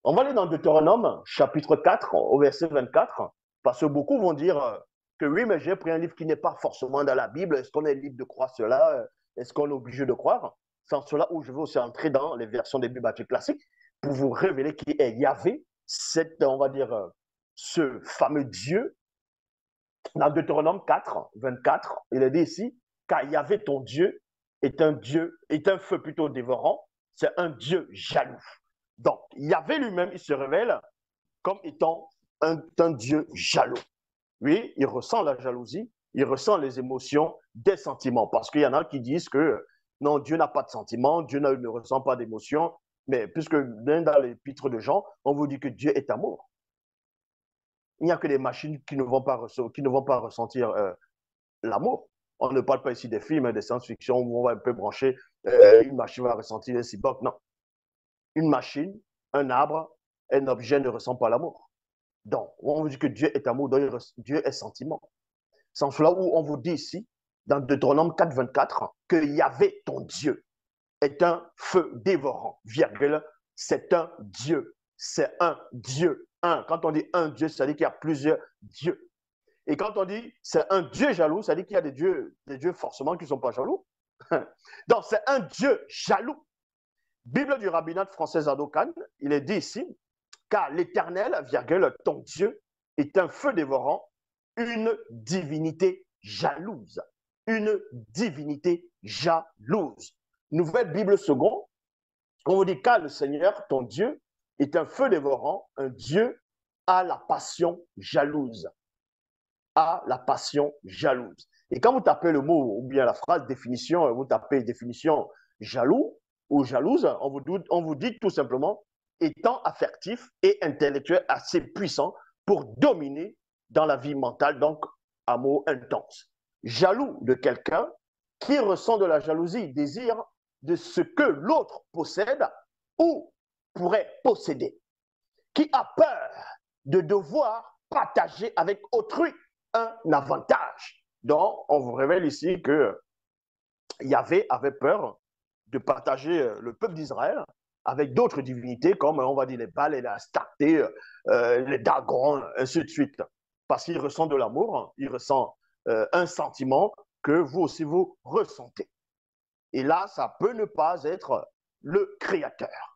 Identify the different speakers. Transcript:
Speaker 1: On va aller dans Deutéronome, chapitre 4, au verset 24, parce que beaucoup vont dire que oui, mais j'ai pris un livre qui n'est pas forcément dans la Bible. Est-ce qu'on est libre de croire cela? Est-ce qu'on est obligé de croire? C'est en cela où je vais aussi entrer dans les versions des Bibles classiques pour vous révéler qui est Yahvé, on va dire, ce fameux Dieu. Dans Deutéronome 4, 24, il est dit ici, car Yahvé, ton Dieu, est un feu plutôt dévorant, c'est un Dieu jaloux. Donc, Yahvé lui-même, il se révèle comme étant un Dieu jaloux. Oui, il ressent la jalousie, il ressent les émotions, des sentiments. Parce qu'il y en a qui disent que non, Dieu n'a pas de sentiments, Dieu ne ressent pas d'émotions. Mais puisque dans l'épître de Jean, on vous dit que Dieu est amour. Il n'y a que des machines qui ne vont pas ressentir l'amour. On ne parle pas ici des films, des science-fiction où on va un peu brancher, une machine va ressentir un cyborg. Non. Une machine, un arbre, un objet ne ressent pas l'amour. Donc, on vous dit que Dieu est amour, donc Dieu est sentiment. C'est en cela où on vous dit ici, dans Deutéronome 4, 24, que Yahvé, ton Dieu, est un feu dévorant, virgule, c'est un Dieu. C'est un Dieu. Un. Quand on dit un Dieu, ça veut dire qu'il y a plusieurs dieux. Et quand on dit c'est un Dieu jaloux, ça veut dire qu'il y a des dieux forcément qui ne sont pas jaloux. Donc, c'est un Dieu jaloux. Bible du rabbinat français Zadokan, il est dit ici, car l'Éternel, virgule, ton Dieu, est un feu dévorant, une divinité jalouse. Une divinité jalouse. Nouvelle Bible seconde, on vous dit car le Seigneur, ton Dieu, est un feu dévorant, un Dieu à la passion jalouse. À la passion jalouse. Et quand vous tapez le mot ou bien la phrase définition, vous tapez définition jaloux ou jalouse, on vous dit tout simplement étant affectif et intellectuel assez puissant pour dominer dans la vie mentale, donc amour intense. Jaloux de quelqu'un qui ressent de la jalousie, désir de ce que l'autre possède ou pourrait posséder, qui a peur de devoir partager avec autrui un avantage. Donc, on vous révèle ici que Yahvé avait peur de partager le peuple d'Israël avec d'autres divinités comme, on va dire, les Baals et les Astartés, les Dagons, ainsi de suite. Parce qu'il ressent de l'amour, il ressent un sentiment que vous aussi vous ressentez. Et là, ça peut ne pas être le Créateur.